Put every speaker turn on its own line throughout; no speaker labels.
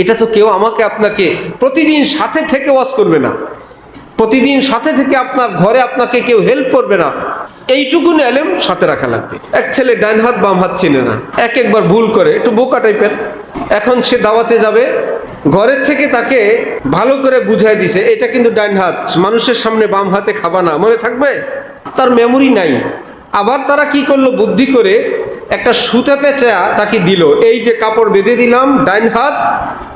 এটা তো কেউ আমাকে আপনাকে প্রতিদিন সাথে থেকে ওয়াজ করবে না, প্রতিদিন সাথে থেকে আপনার ঘরে আপনাকে কেউ হেল্প করবে না। এইটুকুন এলেম সাথে রাখা লাগবে। এক ছেলে ডান হাত বাম হাত চিনে না, একবার ভুল করে, একটু বোকা টাইপের। এখন সে দাওয়াতে যাবে, ঘরের থেকে তাকে ভালো করে বুঝাই দিছে এটা কিন্তু ডান হাত, মানুষের সামনে বাম হাতে খাবা না, মনে থাকবে? তার মেমোরি নাই। আবার তারা কি করলো, বুদ্ধি করে একটা সুতা পেঁচা তাকে দিল, এই যে কাপড় বেঁধে দিলাম, ডাইন হাত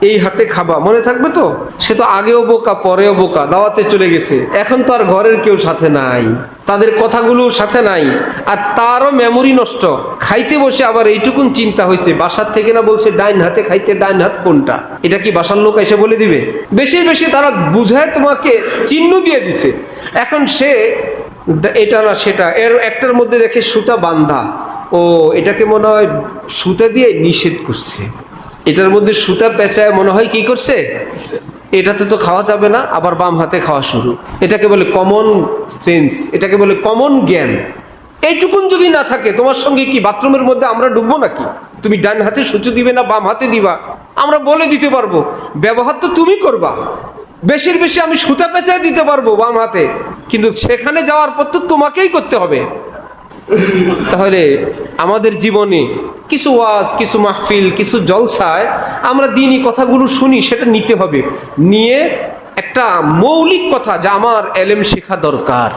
এই হাতে খাবা, মনে থাকবে তো? সে তো আগেও বোকা পরেও বোকা, দাওয়াতে চলে গেছে, এখন তো আর ঘরের কেউ সাথে নাই, তাদের কথাগুলো সাথে নাই, আর তারও মেমোরি নষ্ট। খাইতে বসে আবার এইটুকুন চিন্তা হয়েছে, বাসার থেকে না বলছে ডাইন হাতে খাইতে, ডাইন হাত কোনটা, এটা কি বাসার লোক এসে বলে দিবে? বেশি বেশি তারা বুঝায় তোমাকে চিহ্ন দিয়ে দিছে। এখন সে এটা না সেটা, এর একটার মধ্যে দেখে সুতা বান্ধা, ও এটাকে মনে হয় সুতা দিয়ে নিষেধ করছে, এটার মধ্যে সুতা পেঁচায় মনে হয় কি করছে, এটাতে তো খাওয়া যাবে না, আবার বাম হাতে খাওয়া শুরু। এটাকে বলে কমন সেন্স, এটাকে বলে কমন জ্ঞান। এইটুকুন যদি না থাকে, তোমার সঙ্গে কি বাথরুমের মধ্যে আমরা ঢুকবো নাকি? তুমি ডান হাতে সূচু দিবে না বাম হাতে দিবা, আমরা বলে দিতে পারবো, ব্যবহার তো তুমি করবা। বেশির বেশি আমি সুতা পেঁচায় দিতে পারবো বাম হাতে, কিন্তু সেখানে যাওয়ার পর তো তোমাকেই করতে হবে। তাহলে আমাদের জীবনে কিছু ওয়াজ, কিছু মাহফিল, কিছু জলসায় আমরা দিনই কথাগুলো শুনি, সেটা নিতে হবে, নিয়ে একটা মৌলিক কথা যে আমার এলেম শেখা দরকার।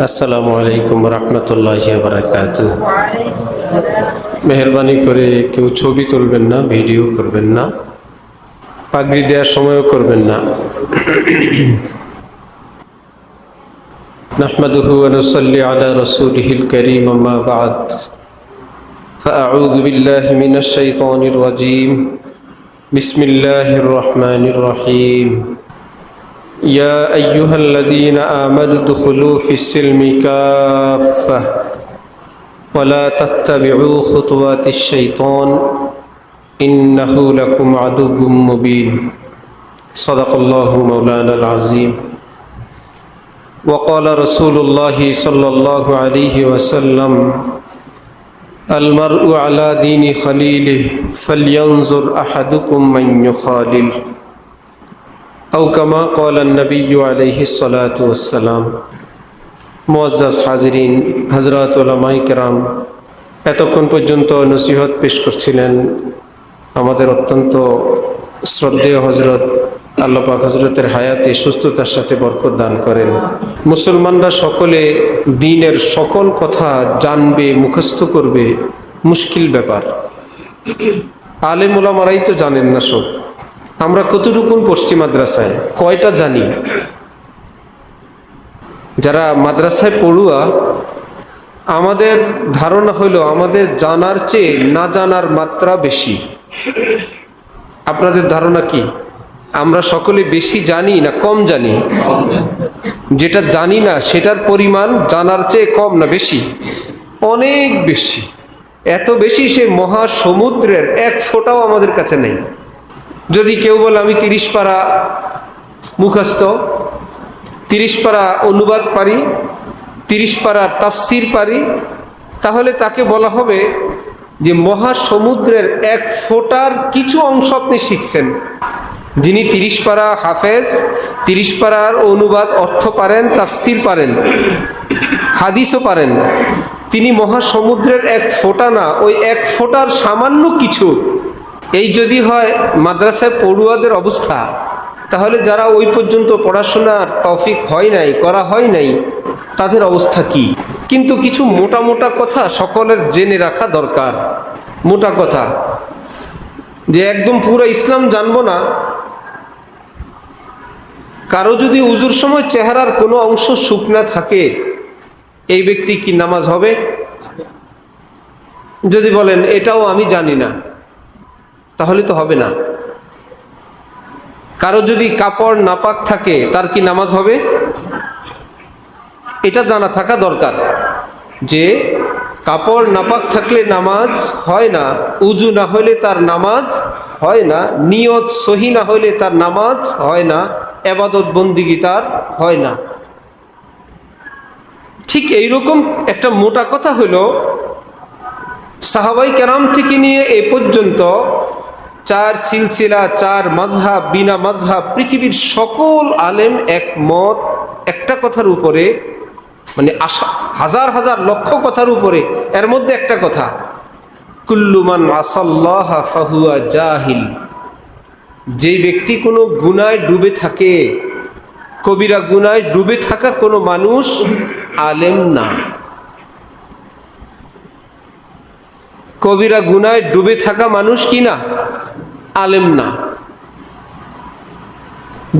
আসসালামু আলাইকুম রহমতুল্লাহি ওয়া বারাকাতুহু। মেহরবানি করে কেউ ছবি তুলবেন না, ভিডিও করবেন না, পাগড়ি দেওয়ার সময়ও করবেন না। نحمده ونصلي على رسوله الكريم أما بعد فأعوذ بالله من الشيطان الرجيم بسم الله الرحمن الرحيم يا أيها الذين آمنوا ادخلوا في السلم كافة ولا تتبعوا خطوات الشيطان إنه لكم عدو مبين صدق الله مولانا العظيم وقال رسول الله صلى الله عليه وسلم المرء على دين خليله فلينظر أحدكم من يخالل أو كما قال النبي عليه الصلاة والسلام। মুআজ্জাজ হাজিরিন, হযরত উলামায়ে কেরাম, এতক্ষণ পর্যন্ত নসিহত পেশ করছিলেন আমাদের অত্যন্ত শ্রদ্ধেয় হযরত। আল্লাহ পাক হযরতের হায়াতে সুস্থতার সাথে বরকত দান করেন। মুসলমানরা সকলে দ্বীনের সকল কথা জানবে, মুখস্থ করবে, মুশকিল ব্যাপার। আলেম ওলামারাই তো জানেন না সব। আমরা কতটুকুন পড়ছি মাদ্রাসায়, কয়টা জানি? যারা মাদ্রাসায় পড়ুয়া, আমাদের ধারণা হলো আমাদের জানার চেয়ে না জানার মাত্রা বেশি। আপনাদের ধারণা কি? আমরা সকলে বেশি জানি না কম জানি? যেটা জানি না সেটার পরিমাণ জানার চেয়ে কম না বেশি? অনেক বেশি। এত বেশি সে মহাসমুদ্রের এক ফোঁটাও আমাদের কাছে নেই। যদি কেউ বলে আমি 30 পারা মুখস্থ, 30 পারা অনুবাদ পারি, 30 পারা তাফসির পারি, তাহলে তাকে বলা হবে যে মহাসমুদ্রের এক ফোঁটার কিছু অংশ আপনি শিখছেন। যিনি 30 পারা হাফেজ, 30 পারার অনুবাদ অর্থ পারেন, তাফসির পারেন, হাদিসও পারেন, তিনি মহাসমুদ্রের এক ফোঁটা না, ওই এক ফোঁটার সামান্য কিছু। এই যদি হয় মাদ্রাসায় পড়ুয়াদের অবস্থা, তাহলে যারা ওই পর্যন্ত পড়াশোনার তৌফিক হয় নাই, করা হয় নাই, তাদের অবস্থা কি? কিন্তু কিছু মোটা মোটা কথা সকলের জেনে রাখা দরকার। মোটা কথা যে একদম পুরো ইসলাম জানবো না। কারো যদি উজুর সময় চেহারার কোনো অংশ শুকনা থাকে, এই ব্যক্তি কি নামাজ হবে? যদি বলেন এটাও আমি জানি না, তাহলে তো হবে না। কারো যদি কাপড় নাপাক থাকে, তার কি নামাজ হবে? এটা জানা থাকা দরকার যে কাপড় নাপাক থাকলে নামাজ হয় না, উজু না হলে তার নামাজ হয় না, নিয়ত সহি না হলে তার নামাজ হয় না, ইবাদত বন্দিগি তার হয় না। ঠিক এইরকম একটা মোটা কথা হলো সাহাবাই কেরাম থেকে নিয়ে এ পর্যন্ত চার সিলসিলা, চার মাযহাব, বিনা মাযহাব, পৃথিবীর সকল আলেম একমত একটা কথার উপরে, মানে হাজার হাজার লক্ষ কথার উপরে। এর মধ্যে একটা কথা, কুল্লু মান আসাল্লাহ ফাহুয়া জাহিল। যে ব্যক্তি কোনো গুনায় ডুবে থাকে, কবিরা গুনায় ডুবে থাকা কোনো মানুষ আলেম না। কবিরা গুনায় ডুবে থাকা মানুষ কি না? আলেম না।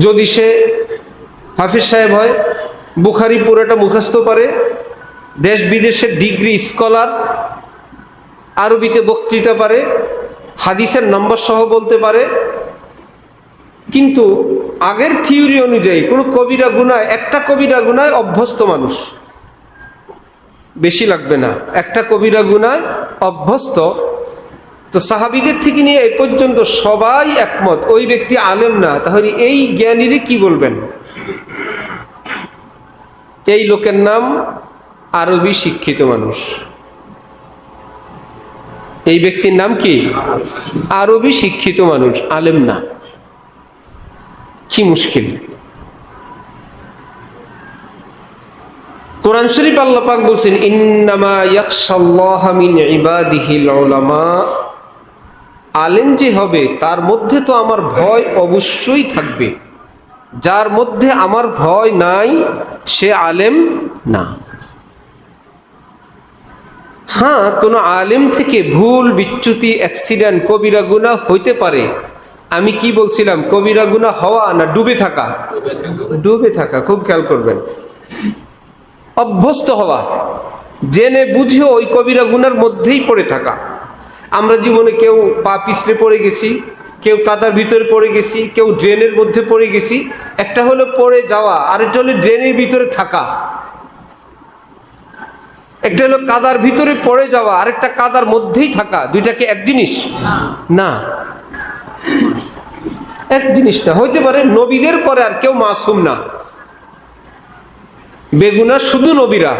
যদি সে হাফিজ সাহেব হয়, বুখারী পুরোটা মুখস্থ পারে, দেশ বিদেশের ডিগ্রি স্কলার, আরবিতে বক্তৃতা পারে, হাদিসের নম্বর সহ বলতে পারে, কিন্তু আগের থিওরি অনুযায়ী কোনো কবিরা গুনায়, একটা কবিরা গুনায় অভ্যস্ত মানুষ, বেশি লাগবে না, একটা কবিরা গুনায় অভ্যস্ত, তো সাহাবীদের থেকে নিয়ে এই পর্যন্ত সবাই একমত ওই ব্যক্তি আলেম না। তাহলে এই জ্ঞানীরে কি বলবেন? এই লোকের নাম আরবি শিক্ষিত মানুষ। এই ব্যক্তির নাম কি? আরবি শিক্ষিত মানুষ, আলেম না। কি মুশকিল! কোরআন শরীফ আল্লাহ পাক বলছেন, ইন্নামা ইয়াখশাল্লাহা মিন ইবাদিহিল উলামা। আলেম যে হবে তার মধ্যে তো আমার ভয় অবশ্যই থাকবে। যার মধ্যে আমার ভয় নাই সে আলেম না। হ্যাঁ, কোনো আলেম থেকে ভুল, বিচ্যুতি, অ্যাক্সিডেন্ট, কবিরা গুনাহ হইতে পারে। আমি কি বলছিলাম? কবিরা গুনাহ হওয়া না ডুবে থাকা? ডুবে থাকা, খুব খেয়াল করবেন। অভ্যস্ত হওয়া, জেনে বুঝেও ওই কবিরা গুনার মধ্যেই পড়ে থাকা। আমরা জীবনে কেউ পা পিছলে পড়ে গেছি, কেউ কাদার ভিতরে পড়ে গেছি, কেউ ড্রেনের মধ্যে পড়ে গেছি। একটা হলো পড়ে যাওয়া, আরেকটা হলো ড্রেনের ভিতরে থাকা। একটা হলো কাদার ভিতরে পড়ে যাওয়া, আরেকটা কাদার মধ্যেই থাকা। দুইটা কি এক জিনিস? না, এক জিনিসটা হইতে পারে। নবীদের পরে আর কেউ মাসুম না, বেগুনাহ শুধু নবীরা,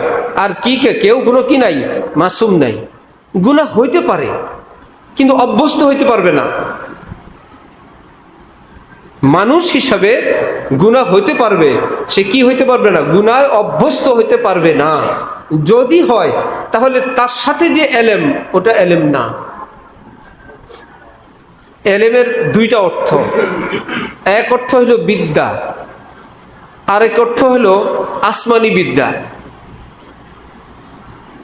আর কি কেউ কোনো কি নাই, মাসুম নাই। গুনাহ হইতে পারে কিন্তু অভ্যস্ত হইতে পারবে না। মানুষ হিসাবে গুনাহ হইতে পারবে, সে কি হইতে পারবে না? গুনায় অভ্যস্ত হইতে পারবে না। যদি হয় তাহলে তার সাথে যে এলেম, ওটা এলেম না। এলেমের দুইটা অর্থ। এক অর্থ হলো বিদ্যা, আরেক অর্থ হলো আসমানি বিদ্যা।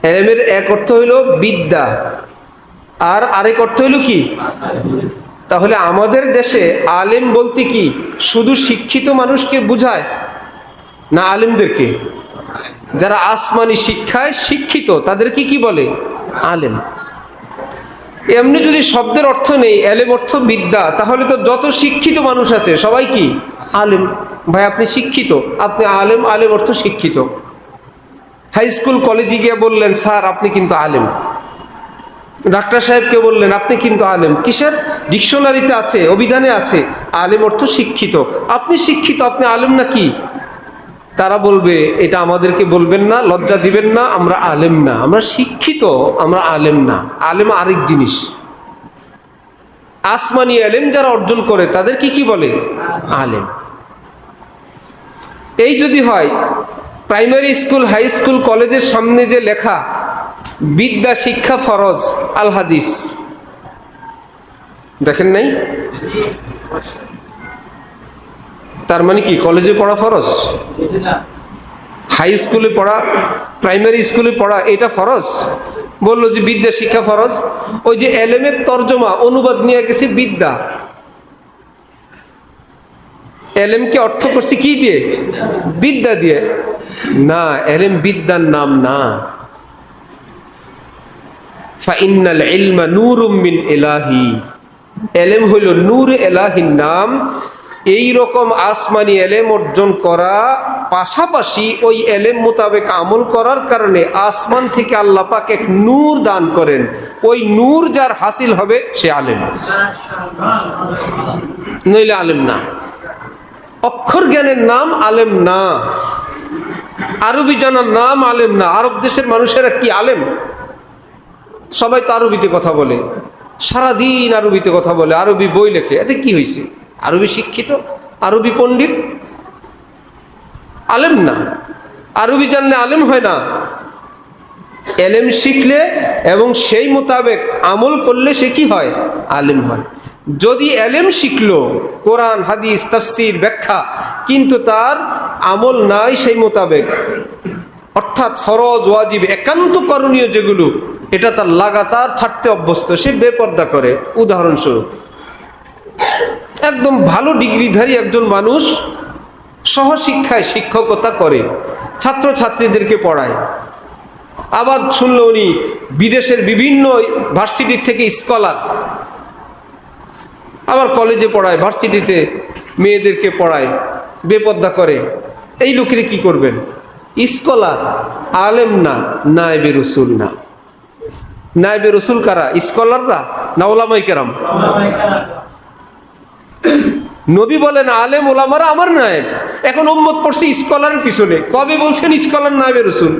এলেমের এক অর্থ হলো বিদ্যা, আর আরেক অর্থ হলো কি? তাহলে আমাদের দেশে আলেম বলতে কি শুধু শিক্ষিত মানুষকে বোঝায় না আলেমদেরকে? যারা আসমানি শিক্ষায় শিক্ষিত তাদেরকে কি বলে? আলেম। এমনি যদি শব্দের অর্থ নেই, এলেম অর্থ বিদ্যা, তাহলে তো যত শিক্ষিত মানুষ আছে সবাই কি আলেম? ভাই আপনি শিক্ষিত, আপনি আলেম। আলেম অর্থ শিক্ষিত। হাই স্কুল কলেজে গিয়ে বললেন, স্যার আপনি কিন্তু আলেম। ডাক্তার সাহেবকে বললেন, আপনি কিন্তু আলেম। কিসের? ডিকশনারিতে আছে, অভিধানে আছে, আলেম অর্থ শিক্ষিত। আপনি শিক্ষিত, আপনি আলেম নাকি? তারা বলবে, এটা আমাদেরকে বলবেন না, লজ্জা দিবেন না, আমরা আলেম না, আমরা শিক্ষিত, আমরা আলেম না। আলেম আরেক জিনিস। আসমানি আলেম যারা অর্জন করে তাদেরকে কি বলে? আলেম। এই যদি হয়, প্রাইমারি স্কুল, হাই স্কুল, কলেজের সামনে যে লেখা বিদ্যা শিক্ষা ফরজ আল হাদিস, দেখেন নাই? তার মানে কি কলেজে পড়া ফরজ? হাই স্কুলে পড়া, প্রাইমারি স্কুলে পড়া এটা ফরজ? বললো যে বিদ্যা শিক্ষা ফরজ। ওই যে এলেমের তর্জমা, অনুবাদ নিয়ে গেছে বিদ্যা। এলেমকে অর্থ করছি কি দিয়ে? বিদ্যা দিয়ে। না, এলেম বিদ্যার নাম না। ফাইন্নাল ইলমা নূরুম মিন ইলাহি। এলেম হইল নূর এলাহির নাম। এই রকম আসমানি এলেম অর্জন করা, পাশাপাশি ওই এলেম মোতাবেক আমল করার কারণে আসমান থেকে আল্লাহ পাক এক নূর দান করেন। ওই নূর যার হাসিল হবে সে আলেম, নইলে আলেম না। অক্ষর জ্ঞানের নাম আলেম না, আরবি জানার নাম আলেম না। আরব দেশের মানুষেরা কি আলেম? সবাই তো আরবিতে কথা বলে, সারাদিন আরবিতে কথা বলে, আরবি বই লেখে, এতে কি হয়েছে? আরবি শিক্ষিত, আরবি পণ্ডিত, আলেম না। আরবি জানলে আলেম হয় না। এলেম শিখলে এবং সেই মোতাবেক আমল করলে সে কি হয়? আলেম হয়। যদি এলেম শিখলো, কোরআন হাদিস তাফসীর ব্যাখ্যা, কিন্তু তার আমল নাই সেই মোতাবেক, অর্থাৎ ফরজ ওয়াজিব একান্ত করণীয় যেগুলো, এটা তার লাগাতার ছাড়তে অভ্যস্ত, সে বেপর্দা করে। উদাহরণস্বরূপ, একদম ভালো ডিগ্রিধারী একজন মানুষ সহশিক্ষায় শিক্ষকতা করে, ছাত্রছাত্রীদেরকে পড়ায়। আবার শুনলো উনি বিদেশের বিভিন্ন ভার্সিটির থেকে স্কলার, আবার কলেজে পড়ায়, ভার্সিটিতে মেয়েদেরকে পড়ায়, বেপর্দা করে। এই লোকের কি করবেন? স্কলার, আলেম না, নায়েবে রসুল না। নায়েবে রসুল কারা? স্কলাররা না ওলামায়ে কেরাম? নবী বলেন আলেম ওলামারা আমার নায়েব। এখন উম্মত পড়ছে স্কলারের পিছনে। কবে বলছেন স্কলার নায়েবে রসুল?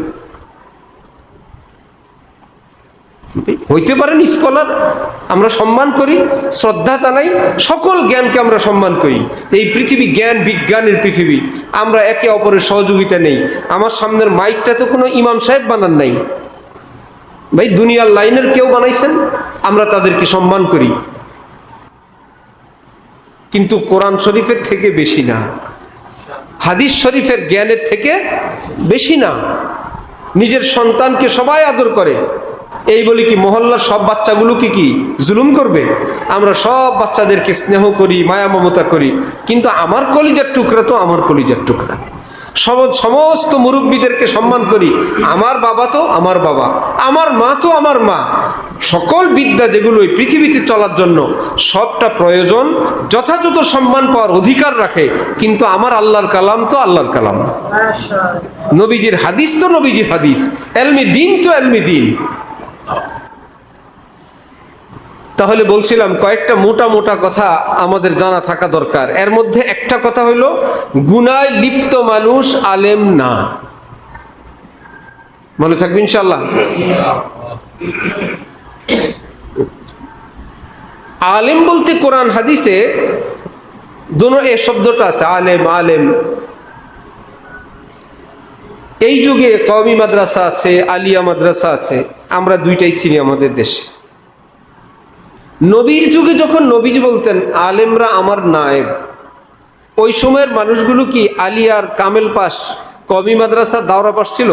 হইতে পারেন স্কলার, আমরা সম্মান করি, শ্রদ্ধা জানাই, সকল জ্ঞানকে আমরা সম্মান করি। এই পৃথিবী জ্ঞান বিজ্ঞানের পৃথিবী, আমরা একে অপরের সহযোগিতা নেই। আমার সামনের মাইকটা তো কোনো ইমাম সাহেব বানান নাই ভাই, দুনিয়ার লাইনের কেউ বানাইছেন, আমরা তাদেরকে সম্মান করি, কিন্তু কোরআন শরীফের থেকে বেশি না, হাদিস শরীফের জ্ঞানের থেকে বেশি না। নিজের সন্তানকে সবাই আদর করে, এই বলি কি মহল্লার সব বাচ্চাগুলোকে কি জুলুম করবে? আমরা সব বাচ্চাদেরকে স্নেহ করি, মায়া মমতা করি, কিন্তু আমার কলিজার টুকরা তো আমার কলিজার টুকরা। সমস্ত মুরব্বীদেরকে সম্মান করি, আমার বাবা তো আমার বাবা, আমার মা তো আমার মা। সকল বিদ্যা যেগুলো এই পৃথিবীতে চলার জন্য সবটা প্রয়োজন, যথাযথ সম্মান পাওয়ার অধিকার রাখে, কিন্তু আমার আল্লাহর কালাম তো আল্লাহর কালাম, নবীজির হাদিস তো নবীজির হাদিস, এলমি দিন তো এলমি দিন। তাহলে বলছিলাম কয়েকটা মোটা মোটা কথা আমাদের জানা থাকা দরকার। এর মধ্যে একটা কথা হইল, গুনায় লিপ্ত মানুষ আলেম না। মনে থাকবে ইনশাআল্লাহ। আলেম বলতে কোরআন হাদিসে দোনো এ শব্দটা আছে, আলেম আলেম। এই যুগে কওমি মাদ্রাসা আছে, আলিয়া মাদ্রাসা আছে, আমরা দুইটাই চিনি আমাদের দেশে। নবীর যুগে যখন নবীজি বলতেন আলেমরা আমার নায়েব, ওই সময়ের মানুষগুলো কি আলিয়ার কামেল পাস, কওমি মাদ্রাসা দাওরা পাস ছিল?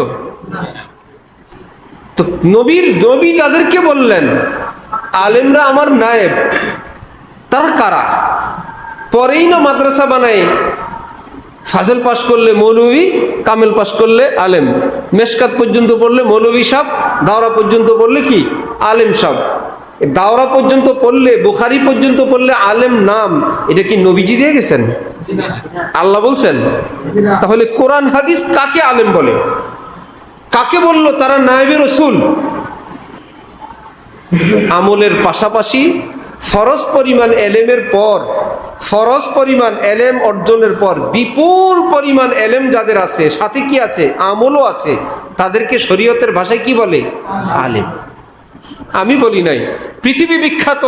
তো নবী যাদেরকে বললেন আলেমরা আমার নায়েব, তারা কারা? পরেই না মাদ্রাসা বানায়, ফাজল পাস করলে মৌলভী, কামেল পাস করলে আলেম, মেশকাত পর্যন্ত পড়লে মৌলভী সাহেব, দাওরা পর্যন্ত পড়লে কি আলেম সাহেব। দাওরা পর্যন্ত পড়লে, বুখারী পর্যন্ত পড়লে আলেম নাম, এটা কি নবীজি দিয়ে গেছেন? আল্লাহ বলছেন? তাহলে কোরআন হাদিস কাকে আলেম বলে? কাকে বললো তারা নায়েবে রসুল? আমলের পাশাপাশি ফরজ পরিমাণ এলেমের পর, ফরজ পরিমাণ এলেম অর্জনের পর বিপুল পরিমাণ এলেম যাদের আছে, সাথে কি আছে? আমলও আছে, তাদেরকে শরীয়তের ভাষায় কি বলে? আলেম। আমি বলি নাই, পৃথিবী বিখ্যাত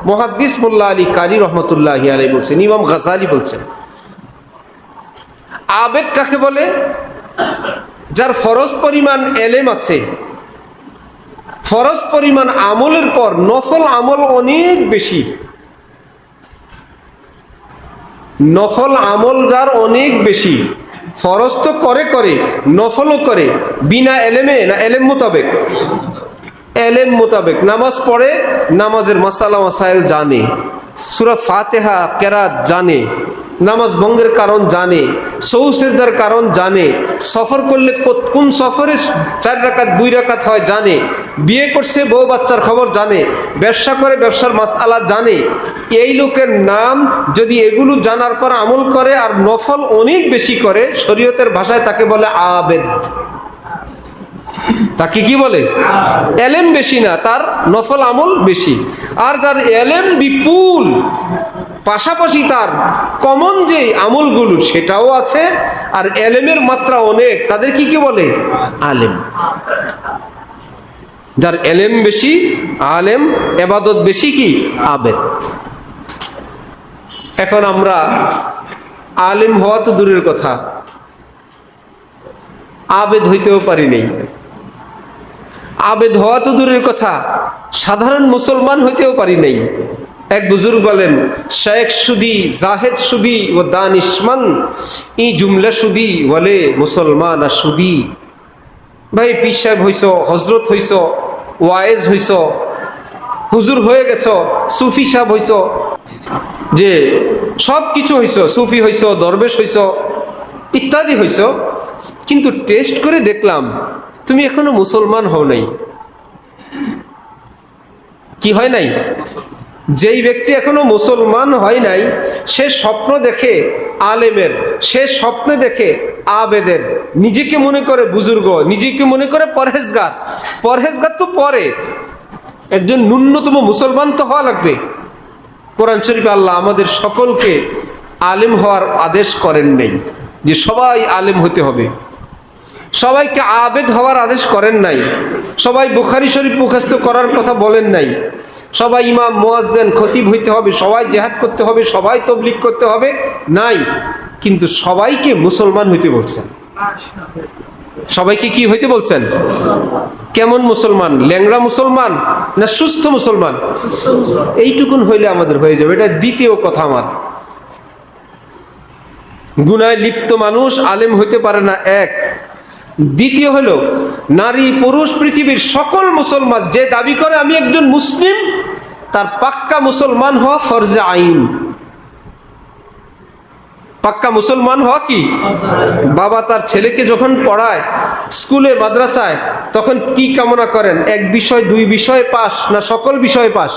মুহাদ্দিস মোল্লা আলী কারি রহমতুল্লাহি আলাইহি বলছেন, ইমাম গাজালি বলছেন। আবেদ কাকে বলে? যার ফরজ পরিমাণ এলেম আছে, ফরজ পরিমাণ আমলের পর নফল আমল অনেক বেশি, নফল আমল যার অনেক বেশি। ফরজ তো করে, নফলও করে, বিনা এলেমে না এলেম মোতাবেক? এলেম মোতাবেক নামাজ পড়ে, নামাজের মাসালা মাসাইল জানে, সূরা ফাতিহা কেরাত জানে, নামাজ ভঙ্গের কারণ জানে, সহু সেজদার কারণ জানে, সফর করলে কোন সফরে 4 রাকাত 2 রাকাত হয় জানে, বিয়ে করছে বউ বাচ্চার খবর জানে, ব্যবসা করে ব্যবসার মাসআলা জানে। এই লোকের নাম যদি এগুলো জানার পর আমল করে আর নফল অনেক বেশি করে, শরীয়তের ভাষায় তাকে বলে আবেদ। তাকে কি বলে? এলেম বেশি না, তার নফল আমল বেশি। আর যার এলেম বিপুল, পাশাপাশি তার কমন যে আমলগুলো সেটাও আছে, আর এলেমের মাত্রা অনেক, তাদের কি বলে? আলেম। যার এলেম বেশি, আলেম, এবাদত বেশি, কি আবেদ। এখন আমরা আলেম হওয়া তো দূরের কথা, আবেদ হইতেও পারি নাই। আবেদ হওয়া তো দূরের কথা, সাধারণ মুসলমান হইতেও পারি নাই। এক বুজুর্গ বলেন, শেখ সুদি, জাহেদ সুদি ও দানিশমন ই জুমলা সুদি বলে মুসলমান আর সুদি। ভাই পীর সাহেব হইছ, হজরত হইছ, ওয়াইজ হইছ, হুজুর হয়ে গেছ, সুফি সাহেব হইছ, যে সব কিছু হইছ, সুফি হইছ, দরবেশ হইছ, ইত্যাদি হইছ, কিন্তু টেস্ট করে দেখলাম তুমি এখনো মুসলমান হও নাই। কি হয় নাই? যেই ব্যক্তি এখনো মুসলমান হয় নাই, সে স্বপ্ন দেখে আলেমের, সে স্বপ্নে দেখে আবেদের, নিজেকে মনে করে বুজুর্গ, নিজেকে মনে করে পরহেজগার। পরহেজগার তো পরে, একজন ন্যূনতম মুসলমান তো হওয়া লাগবে। কোরআন শরীফে আল্লাহ আমাদের সকলকে আলেম হওয়ার আদেশ করেন নেই যে সবাই আলেম হতে হবে, সবাইকে আবেদ হওয়ার আদেশ করেন নাই, সবাই বুখারী শরীফ মুখস্থ করার কথা বলেন নাই, সবাই ইমাম, মুয়াজ্জিন, খতিব হইতে হবে, সবাই জিহাদ করতে হবে, সবাই তাবলীগ করতে হবে, নাই। কিন্তু সবাইকে মুসলমান হইতে বলছেন। সবাইকে কি হইতে বলছেন? কেমন মুসলমান? ল্যাংড়া মুসলমান না সুস্থ মুসলমান? এইটুকুন হইলে আমাদের হয়ে যাবে। এটা দ্বিতীয় কথা আমার। গুনায় লিপ্ত মানুষ আলেম হইতে পারে না, এক। দ্বিতীয় হলো, নারী পুরুষ পৃথিবীর সকল মুসলমান যে দাবি করে আমি একজন মুসলিম, তার পাক্কা মুসলমান হওয়া ফরজে আইন। পাক্কা মুসলমান হওয়া কি? বাবা তার ছেলেকে যখন পড়ায় স্কুলে, মাদ্রাসায়, তখন কি কামনা করেন? এক বিষয়, দুই বিষয় পাস, না সকল বিষয়ে পাস?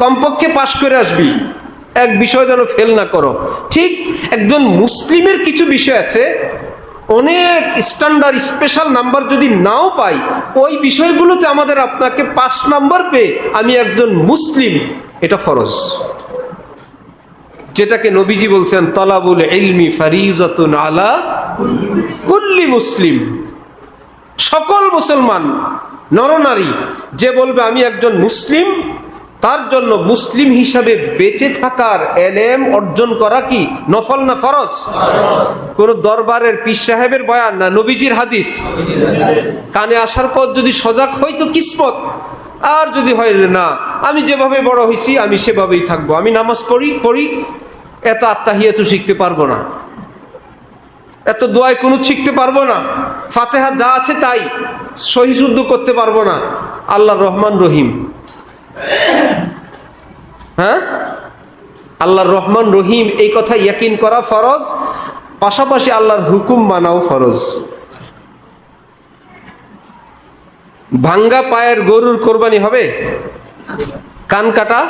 কমপক্ষে পাস করে আসবি, এক বিষয় যেন ফেল না করো। ঠিক একজন মুসলিমের কিছু বিষয় আছে, অনেক স্ট্যান্ডার্ড স্পেশাল নাম্বার যদি নাও পাই, ওই বিষয়গুলোতে আমাদের আপনাকে 5 নাম্বার পেয়ে আমি একজন মুসলিম, এটা ফরজ। যেটাকে নবীজি বলছেন, তলাবুল ইলমি ফারিজাতুন আলা কুল্লি মুসলিম। সকল মুসলমান নরনারী যে বলবে আমি একজন মুসলিম, তার জন্য মুসলিম হিসাবে বেঁচে থাকার এলেম অর্জন করা কি নফল না ফরজ? কোন দরবারের পীর সাহেবের বয়ান না নবীজির হাদিস কানে আসার পর যদি সজাগ হই তো কিসমত, আর যদি হয় না আমি যেভাবে বড় হয়েছি আমি সেভাবেই থাকবো, আমি নামাজ পড়ি, এত আত্তাহিয়াতু শিখতে পারবো না, এত দোয়ায় কুনুত শিখতে পারবো না, ফাতিহা যা আছে তাই সহি শুদ্ধ করতে পারবো না, আল্লাহ রহমান রহিম। হ্যাঁ, আল্লাহর রহমান রহিম এই কথা ইয়াকিন করা ফরজ, পাশাপাশি আল্লাহর হুকুম মানাও ফরজ। ভাঙ্গা পায়ের গরুর কোরবানি হবে? কান কাটা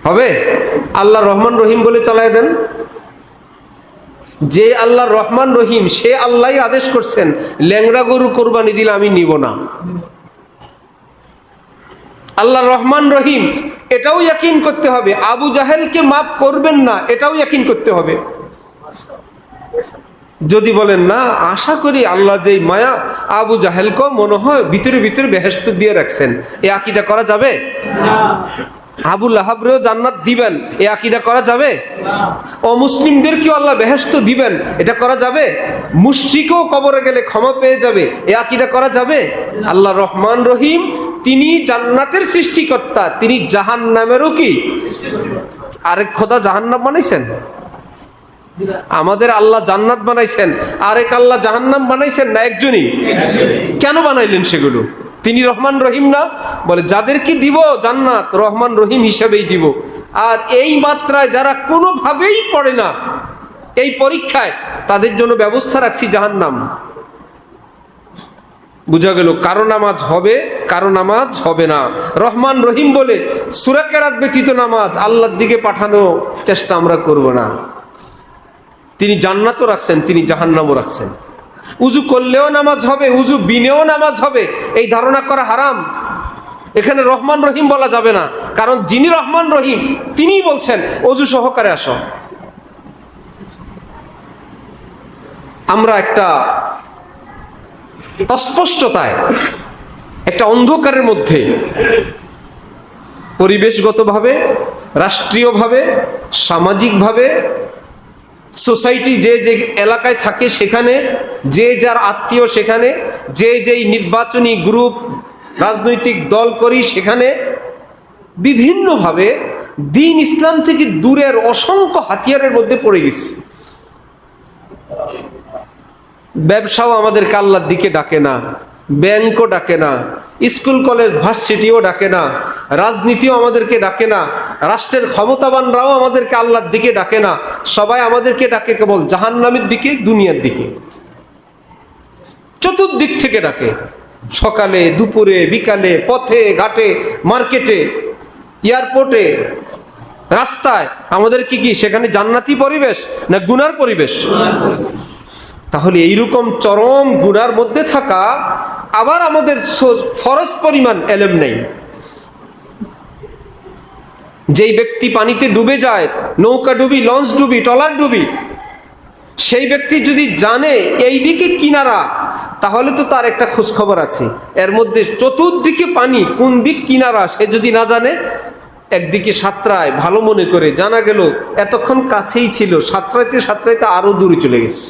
হবে? আল্লাহ রহমান রহিম বলে চালায় দেন। যে আল্লাহ রহমান রহিম, সে আল্লাহ আদেশ করছেন ল্যাংড়া গরু কোরবানি দিলে আমি নিব না। আল্লাহ রহমান রহিম এটাও ইয়াকিন করতে হবে, আবু জাহেলকে মাফ করবেন না, এটাও ইয়াকিন করতে হবে। যদি বলেন না, আশা করি আল্লাহ যেই মায়া আবু জাহেলকে মনে হয় ভিতরে ভিতরে বেহেশত দিয়ে রাখছেন, এ আকীদা করা যাবে? আবু লাহাবরেও জান্নাত দিবেন, এ আকীদা করা যাবে? অমুসলিমদেরকেও আল্লাহ বেহেশত দিবেন, এটা করা যাবে? মুশরিকও কবরে গেলে ক্ষমা পেয়ে যাবে, এ আকীদা করা যাবে? আল্লাহ রহমান রহিম, তিনি জান্নাতের সৃষ্টিকর্তা, তিনি জাহান্নামেরও কি আরেক খোদা জাহান্নাম বানাইছেন? আমাদের আল্লাহ জান্নাত বানাইছেন, আরেক আল্লাহ জাহান্নাম বানাইছেন না? একজনই। কেন বানাইলেন সেগুলো? তিনি রহমান রহিম না? বলে যাদেরকে দিব জান্নাত রহমান রহিম হিসেবেই দিব। আর এই মাত্রায় যারা কোনোভাবেই পড়ে না এই পরীক্ষায়, তাদের জন্য ব্যবস্থা রাখছি জাহান্নাম। বুঝা গেল? কারো নামাজ হবে, কারো নামাজ হবে না। রহমান রহিম বলে সূরা কেরাত ব্যতীত নামাজ আল্লাহর দিকে পাঠানো চেষ্টা আমরা করব না। তিনি জান্নাতও রাখছেন, তিনি জাহান্নামও রাখছেন। উজু করলেও নামাজ হবে, উজু বিনেও নামাজ হবে, এই ধারণা করা হারাম। এখানে রহমান রহিম বলা যাবে না, কারণ যিনি রহমান রহিম তিনিই বলছেন অজু সহকারে আসো। আমরা একটা অস্পষ্টতায় একটা অন্ধকারের মধ্যে পরিবেশগতভাবে, রাষ্ট্রীয়ভাবে, সামাজিকভাবে, সোসাইটি যে যে এলাকায় থাকে সেখানে, যে যার আত্মীয় সেখানে, যে যেই নির্বাচনী গ্রুপ রাজনৈতিক দল করি সেখানে, বিভিন্নভাবে দ্বীন ইসলাম থেকে দূরের অসংখ্য হাতিয়ারের মধ্যে পড়ে গেছে। ব্যবসাও আমাদেরকে আল্লাহর দিকে ডাকে না, ব্যাংকও ডাকে না, স্কুল কলেজ ভার্সিটিও ডাকে না, রাজনীতিও আমাদেরকে ডাকে না, রাষ্ট্রের ক্ষমতাবানরাও আমাদেরকে আল্লাহর দিকে ডাকে না। সবাই আমাদেরকে ডাকে কেবল জাহান্নামের দিকে, দুনিয়ার দিকে। চতুর্দিক থেকে ডাকে, সকালে, দুপুরে, বিকালে, পথে ঘাটে, মার্কেটে, এয়ারপোর্টে, রাস্তায়। আমাদের কি সেখানে জান্নাতি পরিবেশ না গুনার পরিবেশ? তাহলে এইরকম চরম গুনার মধ্যে থাকা, আবার আমাদের ফরজ পরিমাণ এলেম নেই। যেই ব্যক্তি পানিতে ডুবে যায়, নৌকা ডুবি, লঞ্চ ডুবি, ট্রলার ডুবি, সেই ব্যক্তি যদি জানে এই দিকে কিনারা, তাহলে তো তার একটা খোঁজ খবর আছে। এর মধ্যে চতুর্দিকে পানি, কোন দিক কিনারা সে যদি না জানে, একদিকে সাঁতরায় ভালো মনে করে, জানা গেল এতক্ষণ কাছেই ছিল, সাঁতরাইতে সাঁতরাইতে আরো দূরে চলে গেছে।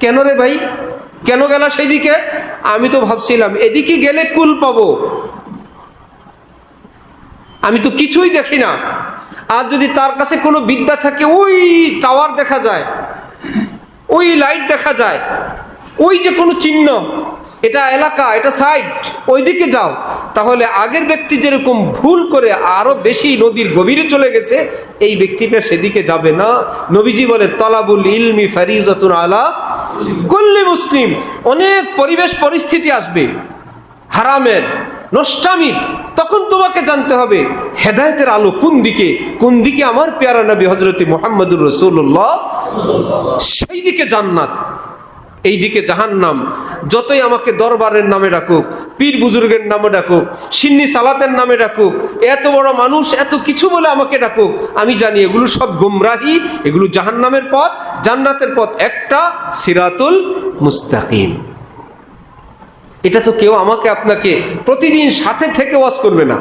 কেন রে ভাই, কেন গেল সেই দিকে? আমি তো ভাবছিলাম এদিকে গেলে কুল পাবো, আমি তো কিছুই দেখি না। আর যদি তার কাছে কোনো বিদ্যা থাকে, ওই টাওয়ার দেখা যায়, ওই লাইট দেখা যায়, ওই যে কোনো চিহ্ন, এটা এলাকা, এটা সাইড, ওইদিকে যাও, তাহলে আগের ব্যক্তি যেরকম ভুল করে আরো বেশি নদীর গভীরে চলে গেছে, এই ব্যক্তিটা সেদিকে যাবে না। নবীজি বলে তলাবুল ইলমি ফারিজাতুন আলা কুল্লি মুসলিম। অনেক পরিবেশ পরিস্থিতি আসবে হারামের, নষ্টামির, তখন তোমাকে জানতে হবে হেদায়েতের আলো কোন দিকে, কোন দিকে আমার পেয়ারা নবী হযরত মুহাম্মদুর রাসূলুল্লাহ, সেই দিকে জান্নাত, এই দিকে জাহান্নাম। যতই আমাকে দরবারের নামে ডাকুক, পীর বুজুর্গের নামে ডাকুক, সিন্নি সালাতের নামে ডাকুক, এত বড় মানুষ এত কিছু বলে আমাকে ডাকুক, আমি জানি এগুলো সব গুমরাহি, এগুলো জাহান্নামের পথ। জান্নাতের পথ একটা, সিরাতুল মুস্তাকিম। এটা তো কেউ আমাকে আপনাকে প্রতিদিন সাথে থেকে ওয়াজ করবে না,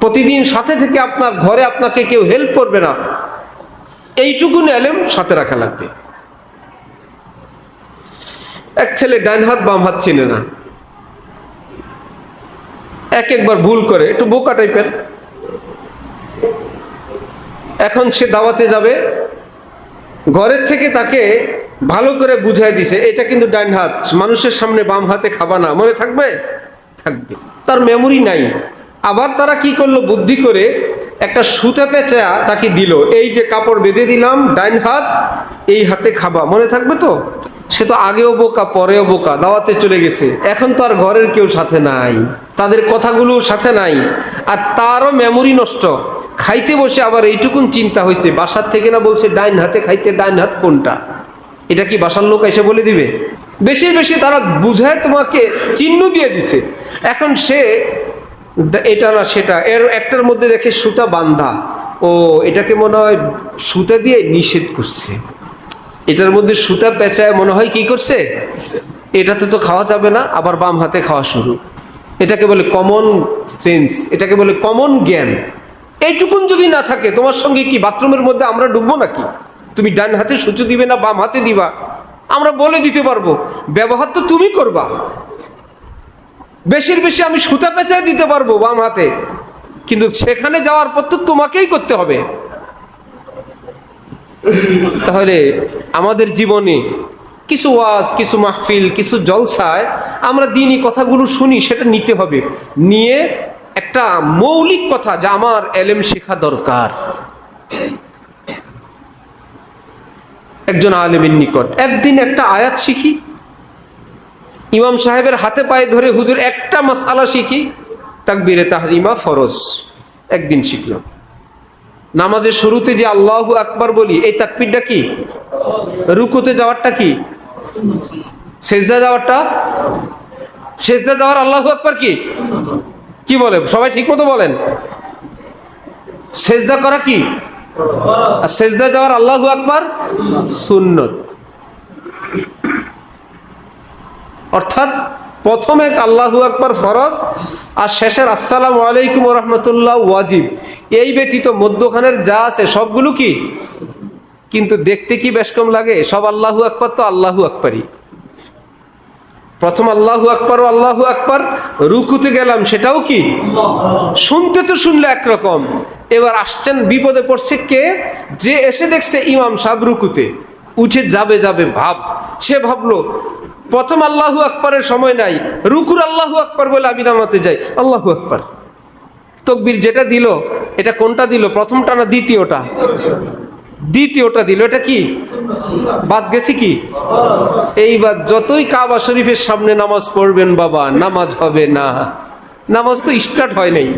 প্রতিদিন সাথে থেকে আপনার ঘরে আপনাকে কেউ হেল্প করবে না। এইটুকুন এলেম সাথে রাখা লাগবে। এক ছেলে ডান হাত বাম হাত চিনে না, একবার ভুল করে, একটু বোকা টাইপের। এখন সে দাওয়াতে যাবে, ঘরের থেকে তাকে ভালো করে বুঝাই দিছে এটা কিন্তু ডান হাত, মানুষের সামনে বাম হাতে খাবা না। মনে থাকবে? থাকবে। তার মেমোরি নাই। আবার তারা কি করলো, বুদ্ধি করে একটা সুতা পেঁচা তাকে দিল, এই যে কাপড় বেঁধে দিলাম, ডান হাত এই হাতে খাবা, মনে থাকবে তো? সে তো আগেও বোকা, পরেও বোকা, দাওয়াতে চলে গেছে। এখন তো আর ঘরের কেউ সাথে নাই, তাদের কথাগুলো সাথে নাই, আর তারও মেমোরি নষ্ট। খাইতে বসে আবার এইটুকুন চিন্তা হয়েছে, বাসার থেকে না বলছে ডাইন হাতে খাইতে, ডাইন হাত কোনটা? এটা কি বাসার লোক এসে বলে দিবে? বেশি বেশি তারা বুঝায় তোমাকে চিহ্ন দিয়ে দিছে। এখন সে এটা না সেটা, এর একটার মধ্যে দেখে সুতা বান্ধা, ও এটাকে মনে হয় সুতা দিয়ে নিষেধ করছে, এটার মধ্যে সুতা পেঁচায় মনে হয় কি করছে, এটাতে তো খাওয়া যাবে না, আবার বাম হাতে খাওয়া শুরু। এটাকে বলে কমন সেন্স, এটাকে বলে কমন জ্ঞান। এইটুকুন যদি না থাকে, তোমার সঙ্গে কি বাথরুমের মধ্যে আমরা ঢুকবো নাকি? তুমি ডান হাতে সূচু দিবে না বাম হাতে দিবা, আমরা বলে দিতে পারবো, ব্যবহার তো তুমি করবা। বেশির বেশি আমি সুতা পেঁচায় দিতে পারবো বাম হাতে, কিন্তু সেখানে যাওয়ার পর তো তোমাকেই করতে হবে। তাহলে আমাদের জীবনে কিছু ওয়াজ, কিছু মাহফিল, কিছু জলসায় আমরা দ্বীনি কথাগুলো শুনি, সেটা নিতে হবে। নিয়ে একটা মৌলিক কথা যে আমার এলেম শেখা দরকার। একজন আলেমের নিকট একদিন একটা আয়াত শিখি, ইমাম সাহেবের হাতে পায়ে ধরে হুজুর একটা মাসআলা শিখি, তাকবীরে তাহরিমা ফরজ, একদিন শিখলাম। নামাজের শুরুতে যে আল্লাহু আকবার বলি, এই তাকবীরটা কি? রুকুতে যাওয়ারটা কি? সেজদা যাওয়ারটা? সেজদা যাওয়ার আল্লাহু আকবার কি? কি বলে সবাই ঠিক মতো বলেন? সেজদা করা কি? আর সেজদা যাওয়ার আল্লাহু আকবার সুন্নত। অর্থাৎ প্রথম এক আল্লাহু আকবার ফরজ, আর শেষের আসসালামু আলাইকুম ওয়া রাহমাতুল্লাহ ওয়াজিব। এই ব্যতীত মধ্যখানের যা আছে সবগুলো কি? কিন্তু দেখতে কি বেশ কম লাগে? সব আল্লাহু আকবার তো আল্লাহু আকবারই। প্রথম আল্লাহু আকবার ও আল্লাহু আকবার, রুকুতে গেলাম সেটাও কি? শুনতে তো শুনলে একরকম, এবার আসছেন বিপদে পড়ছে কে? যে এসে দেখছে ইমাম সাহেব রুকুতে উঠে যাবে যাবে ভাব, সে ভাবলো প্রথম আল্লাহু আকবারের সময় নাই, রুকুর আল্লাহু আকবার বলে আমি নামাতে যাই, আল্লাহু আকবার। তাকবীর যেটা দিল এটা কোনটা দিল? প্রথমটা না দ্বিতীয়টা? দ্বিতীয়টা দিল। এটা কি বাদ গেছে? কি এইবার যতই কাবা শরীফের সামনে নামাজ পড়বেন বাবা, নামাজ হবে না। নামাজ তো স্টার্ট হয় নাই।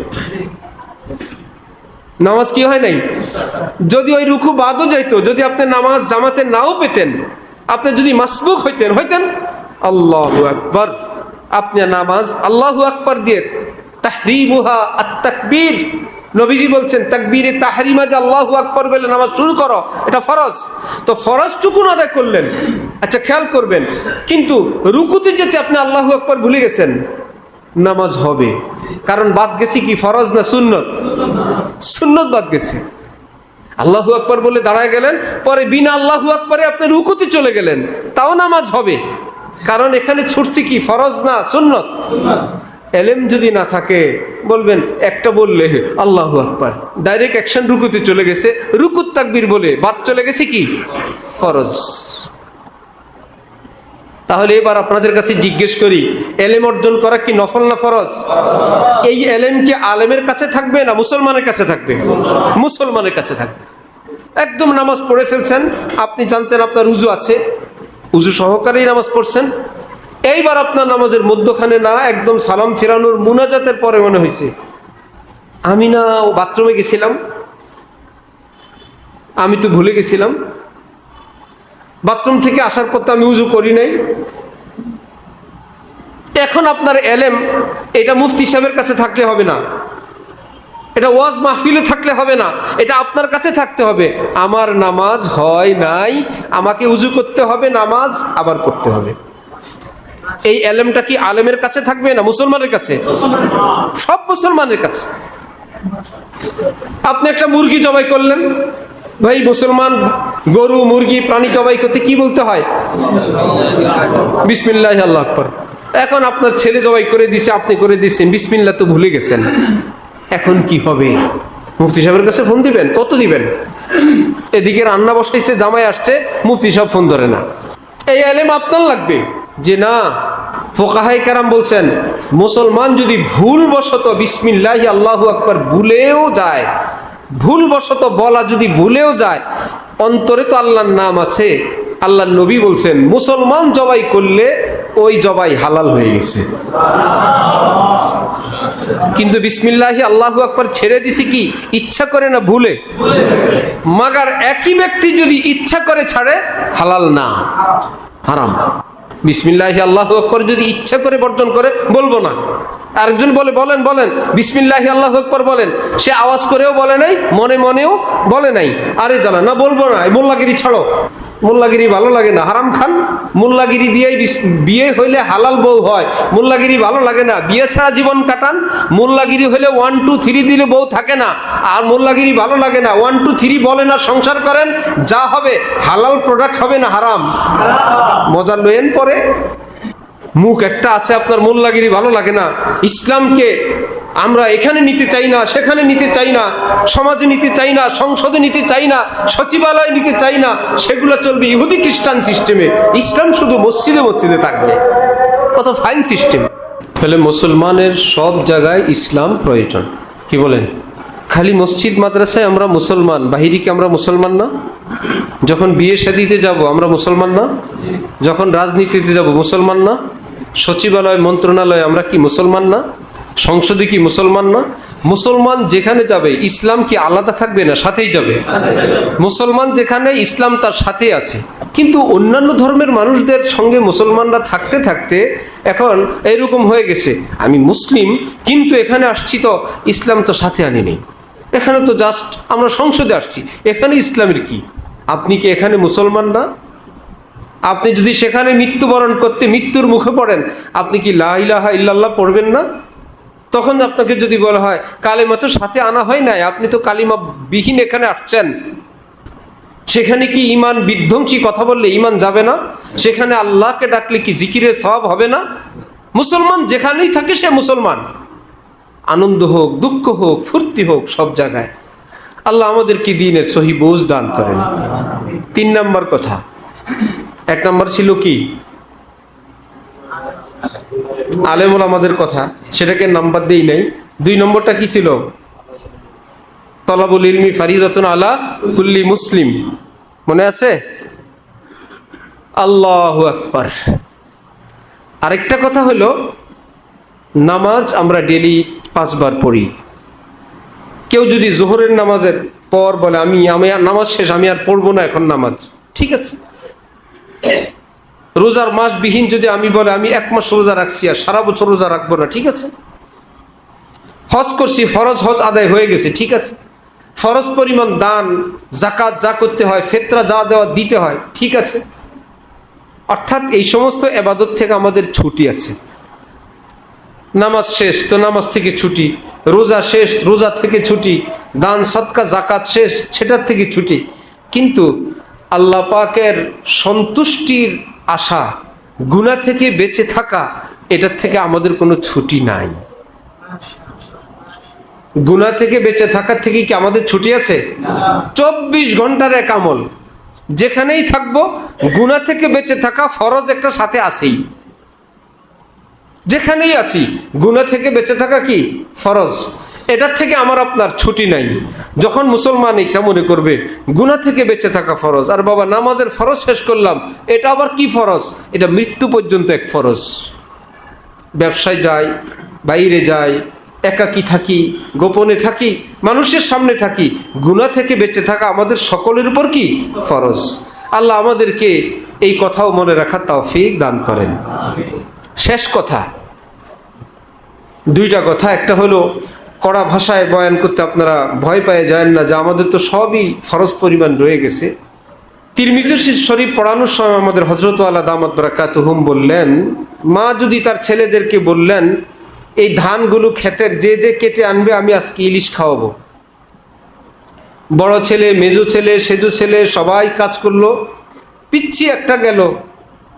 নামাজ কি হয় নাই? যদি ওই রুকু বাদও যাইতো, যদি আপনি নামাজ জামাতে নাও পেতেন, আপনি যদি মাসবুক হইতেন আল্লাহু আকবার, আপনি নামাজ আল্লাহু আকবার দিয়ে তাহরিমুহা আত-তাকবীর, নবীজি বলছেন তাকবীরে তাহরিমা দিয়ে আল্লাহু আকবার বলে নামাজ শুরু করো, এটা ফরজ। তো ফরজটুকুন আদায় করলেন। আচ্ছা খেয়াল করবেন, কিন্তু রুকুতে যেতে আপনি আল্লাহু আকবার ভুলে গেছেন, নামাজ হবে। কারণ বাদ গেছে কি? ফরজ না সুন্নত? সুন্নত বাদ গেছে। আল্লাহু আকবার বলে দাঁড়ায় গেলেন, পরে বিনা আল্লাহু আকবারে আপনি রুকুতে চলে গেলেন, তাও নামাজ হবে। কারণ এখানে ছুটছে কি? ফরজ না সুন্নত। এলেম যদি না থাকে বলবেন একটা বললে আল্লাহু আকবার, ডাইরেক্ট অ্যাকশন রুকুতে চলে গেছে, রুকুত তাকবীর বলে বাদ চলে গেছে কি? ফরজ। তাহলে এবার আপনাদের কাছে জিজ্ঞেস করি, এলেম অর্জন করা কি নফল না ফরজ? এই এলেম কি আলেমের কাছে থাকবে না মুসলমানের কাছে থাকবে? মুসলমানের কাছে থাকবে। একদম নামাজ পড়ে ফেলছেন, আপনি জানতেন আপনার উজু আছে, উজু সহকারেই নামাজ পড়ছেন, এইবার আপনার নামাজের মধ্যখানে না, একদম সালাম ফেরানোর মুনাজাতের পরে মনে হয়েছে আমি না বাথরুমে গেছিলাম, আমি তো ভুলে গেছিলাম, বাথরুম থেকে আসার পর তো আমি উজু করি নাই। এখন আপনার এলেম এটা মুফতি সাহেবের কাছে থাকলে হবে না, এটা ওয়াজ মাহফিলে থাকলে হবে না, এটা আপনার কাছে থাকতে হবে। আমার নামাজ হয় নাই, আমাকে উজু করতে হবে, নামাজ আবার পড়তে হবে। এই এলেমটা কি আলেমের কাছে থাকবে না মুসলমানের কাছে? সব মুসলমানের কাছে। আপনি একটা মুরগি জবাই করলেন, ভাই মুসলমান গরু মুরগি প্রাণী জবাই করতে কি বলতে হয়? বিসমিল্লাহ আল্লাহু আকবার। এখন আপনার ছেলে জবাই করে দিছে, আপনি করে দিচ্ছেন, বিসমিল্লাহ তো ভুলে গেছেন, এখন কি হবে? মুফতি সাহেবের কাছে ফোন দিবেন? কত দিবেন? এদিকে রান্না বসাইছে, জামাই আসছে, মুফতি সাহেব ফোন ধরে না। এই এলেম আপনার লাগবে যে না, ফুকাহায়ে কেরাম বলছেন মুসলমান যদি ভুলবশত বিসমিল্লাহ আল্লাহু আকবার ভুলেও যায়, ভুলবশত বলা যদি ভুলেও যায়, অন্তরে তো আল্লাহর নাম আছে। আল্লাহর নবী বলছেন মুসলমান জবাই করলে ওই জবাই হালাল হয়ে গেছে। কিন্তু বিসমিল্লাহ আল্লাহু আকবার ছেড়ে দিছি কি ইচ্ছা করে না ভুলে? মাগার একই ব্যক্তি যদি ইচ্ছা করে ছাড়ে, হালাল না, হারাম। বিসমিল্লাহ আল্লাহু আকবার যদি ইচ্ছা করে বর্জন করে, বলবো না। আরেকজন বলে বলেন বলেন বিসমিল্লাহ আল্লাহু আকবার বলেন, সে আওয়াজ করেও বলে নাই, মনে মনেও বলে নাই, আরে জানা না বলবো না, মোল্লাগিরি ছাড়ো, মোল্লাগিরি ভালো লাগে না, হারাম খান। মোল্লাগিরি দিয়েই বিয়ে হইলে হালাল বউ হয়, মোল্লাগিরি ভালো লাগে না, বিয়ে ছাড়া জীবন কাটান। মোল্লাগিরি হলে 1 2 3 দিলে বউ থাকে না, আর মোল্লাগিরি ভালো লাগে না, 1 2 3 বলে না, সংসার করেন, যা হবে হালাল প্রোডাক্ট হবে না হারাম? মজা লয়েন পরে। মুখ একটা আছে আপনার, মোল্লাগিরি ভালো লাগে না, ইসলামকে আমরা এখানে নিতে চাই না, সেখানে নিতে চাই না, সমাজে নিতে চাই না, সংসদে নিতে চাই না, সচিবালয়ে নিতে চাই না, সেগুলো চলবে ইহুদি খ্রিস্টান সিস্টেমে, ইসলাম শুধু মসজিদে মসজিদে থাকবে। কত ফাইন সিস্টেম। তাহলে মুসলমানের সব জায়গায় ইসলাম প্রয়োজন। কি বলেন? খালি মসজিদ মাদ্রাসায় আমরা মুসলমান, বাহিরিকে আমরা মুসলমান না? যখন বিয়ে শাদিতে যাব আমরা মুসলমান না? যখন রাজনীতিতে যাব মুসলমান না? সচিবালয় মন্ত্রণালয়ে আমরা কি মুসলমান না? সংসদে কি মুসলমান না? মুসলমান যেখানে যাবে ইসলাম কি আলাদা থাকবে না সাথেই যাবে? মুসলমান যেখানে ইসলাম তার সাথে আছে। কিন্তু অন্যান্য ধর্মের মানুষদের সঙ্গে মুসলমানরা থাকতে থাকতে এখন এরকম হয়ে গেছে, আমি মুসলিম কিন্তু এখানে আসছি তো ইসলাম তো সাথে আনিনি, এখানে তো জাস্ট আমরা সংসদে আসছি, এখানে ইসলামের কি? আপনি কি এখানে মুসলমান না? আপনি যদি সেখানে মৃত্যুবরণ করতে মৃত্যুর মুখে পড়েন, আপনি কি লা ইলাহা ইল্লাল্লাহ পড়বেন না? তখন আপনাকে যদি বলা হয় কালেমা তো সাথে আনা হয় নাই, আপনি তো কালিমা বিহীন এখানে আসছেন, সেখানে কি ইমান বিধ্বংসী কথা বললে ইমান যাবে না? সেখানে আল্লাহকে ডাকলে কি জিকিরের সওয়াব হবে না? মুসলমান যেখানেই থাকে সে মুসলমান, আনন্দ হোক, দুঃখ হোক, ফুর্তি হোক, সব জায়গায় আল্লাহ আমাদেরকে দ্বীনের সহি বোঝ দান করেন। 3 নম্বর কথা, 1 নম্বর ছিল কি আলেম ওলামাদের কথা, সেটাকে নাম্বার দেই নাই। 2 নম্বরটা কি ছিল? তলাবুল ইলমি ফারিজাতুন আলা কুল্লি মুসলিম, মনে আছে? আল্লাহু আকবার। আরেকটা কথা হলো, নামাজ আমরা ডেলি 5 বার পড়ি। কেউ যদি জোহরের নামাজের পর বলে আমি আর নামাজ শেষ, আমি আর পড়বো না এখন নামাজ, ঠিক আছে। রোজার মাস বিহীন যদি আমি বলে আমি 1 মাস রোজা রাখছি আর সারা বছর রোজা রাখবো না, ঠিক আছে। হজ করছি, ফরজ হজ আদায় হয়ে গেছে, ঠিক আছে। ফরজ পরিমাণ দান জাকাত যা করতে হয়, ফিতরা যা দেওয়া দিতে হয়, ঠিক আছে। অর্থাৎ এই সমস্ত ইবাদত থেকে আমাদের ছুটি আছে। নামাজ শেষ তো নামাজ থেকে ছুটি, রোজা শেষ রোজা থেকে ছুটি, দান সদকা জাকাত শেষ সেটার থেকে ছুটি। কিন্তু আল্লাহ পাকের সন্তুষ্টির আশা, গুনাহ থেকে বেঁচে থাকা, এটার থেকে আমাদের কোনো ছুটি নাই। গুনাহ থেকে বেঁচে থাকার থেকে কি আমাদের ছুটি আছে? 24 ঘন্টার এক আমল, যেখানেই থাকবো গুনাহ থেকে বেঁচে থাকা ফরজ একটা সাথে আছেই। যেখানেই আছি গুনাহ থেকে বেঁচে থাকা কি ফরজ, এটার থেকে আমার আপনার ছুটি নাই। যখন মুসলমান এটা মনে করবে গুনাহ থেকে বেঁচে থাকা ফরজ, আর বাবা নামাজের ফরজ শেষ করলাম, এটা আবার কি ফরজ? এটা মৃত্যু পর্যন্ত এক ফরজ। ব্যবসায় যাই, বাইরে যাই, একাকী থাকি, গোপনে থাকি, মানুষের সামনে থাকি, গুনাহ থেকে বেঁচে থাকা আমাদের সকলের উপর কি ফরজ। আল্লাহ আমাদেরকে এই কথাও মনে রাখার তৌফিক দান করেন। শেষ কথা, 2টা কথা। একটা হলো কড়া ভাষায় বয়ান করতে আপনারা ভয় পেয়ে যায় না, যে আমাদের তো সবই ফরজ পরিমাণ রয়ে গেছে। তিরমিজি শরীফ পড়ানোর সময় আমাদের হযরত আলা দামাত বারাকাতুহুম বললেন, মা যদি তার ছেলেদেরকে বললেন এই ধানগুলো ক্ষেতের যে যে কেটে আনবে আমি আজকে ইলিশ খাওয়াবো। বড় ছেলে, মেজো ছেলে, সেজো ছেলে সবাই কাজ করলো, পিচ্ছি একটা গেল,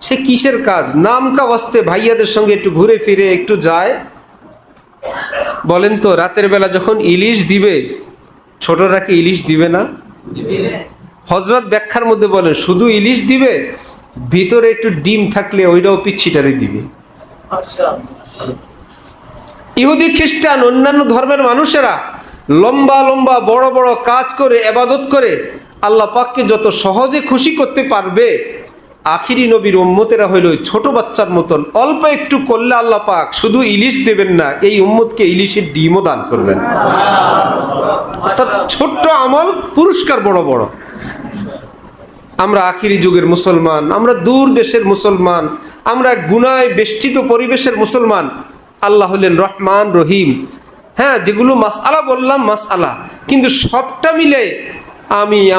সে কিসের কাজ? নাম কা ওয়াস্তে ভাইয়াদের সঙ্গে একটু ঘুরে ফিরে একটু যায়। বলেন তো রাতের বেলা যখন ইলিশ দিবে, ছোটরা কি ইলিশ দিবে না? হযরত ব্যাখ্যার মধ্যে বলেন শুধু ইলিশ দিবে, ভিতরে একটু ডিম থাকলে ওইটাও পিচ্ছিটারে দিবে। ইহুদি খ্রিস্টান অন্যান্য ধর্মের মানুষেরা লম্বা লম্বা বড় বড় কাজ করে ইবাদত করে আল্লাহ পাককে যত সহজে খুশি করতে পারবে, আখিরি নবীর উম্মতেরা হইল ছোট বাচ্চার মতন, অল্প একটু করলে আল্লাহ পাক শুধু ইলিশ দেবেন না, এই উম্মতকে ইলিশের ডিমও দান করবেন। অর্থাৎ ছোট্ট আমল, পুরস্কার বড় বড়। আমরা আখিরি যুগের মুসলমান, আমরা দূর দেশের মুসলমান, আমরা গুনায় বেষ্টিত পরিবেশের মুসলমান। আল্লাহ হলেন রহমান রহিম। হ্যাঁ, যেগুলো মাসআলা বললাম মাসআলা, কিন্তু সবটা মিলে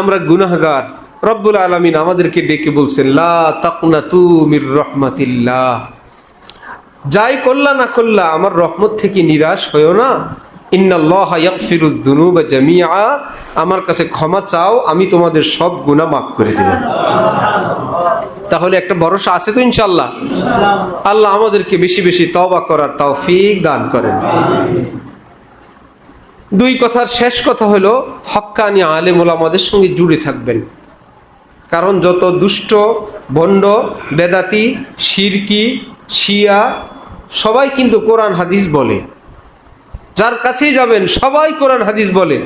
আমরা গুনাহগার। রব্বুল আলামিন আমাদেরকে ডেকে বলছেন লা তাকনাতু মির রাহমাতিল্লাহ, যাই করলা না করলা আমার রহমত থেকে নিরাশ হইও না। ইন্নাল্লাহা ইয়াগফিরুয যুনুবা জামিআ, আমার কাছে ক্ষমা চাও, আমি তোমাদের সব গুনাহ মাফ করে দেব। তাহলে একটা ভরসা আছে তো ইনশাআল্লাহ। আল্লাহ আমাদেরকে বেশি বেশি তওবা করার তৌফিক দান করেন। 2 কথার শেষ কথা হলো হক্কানি আলেম ওলামাদের সঙ্গে জুড়ে থাকবেন। কারণ যত দুষ্ট, ভণ্ড, বেদাতি, শিরকি, শিয়া সবাই কিন্তু কোরআন হাদিস বলে। যার কাছেই যাবেন সবাই কোরআন হাদিস বলে।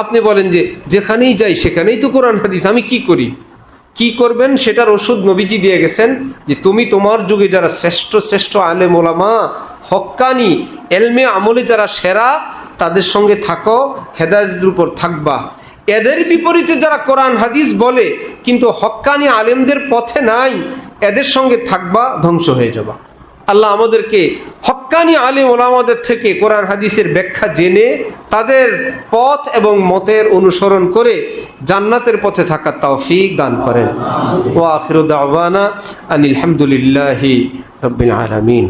আপনি বলেন যে যেখানেই যাই সেখানেই তো কোরআন হাদিস, আমি কি করি? কি করবেন সেটার ওষুধ নবীজি দিয়ে গেছেন, যে তুমি তোমার যুগে যারা শ্রেষ্ঠ শ্রেষ্ঠ আলেম ওলামা, হক্কানি এলমে আমলে যারা সেরা, তাদের সঙ্গে থাকো, হেদায়েতের উপর থাকবা। এদের বিপরীতে যারা কোরআন হাদিস বলে কিন্তু হক্কানি আলেমদের পথে নাই, এদের সঙ্গে থাকবা, ধ্বংস হয়ে যাবা। আল্লাহ আমাদেরকে হক্কানি আলিম ওলামাদের থেকে কোরআন হাদিসের ব্যাখ্যা জেনে তাদের পথ এবং মতের অনুসরণ করে জান্নাতের পথে থাকার তৌফিক দান করেন। ওয়া আখিরু দাওয়ানা আনিল হামদুলিল্লাহি রাব্বিল আলামিন।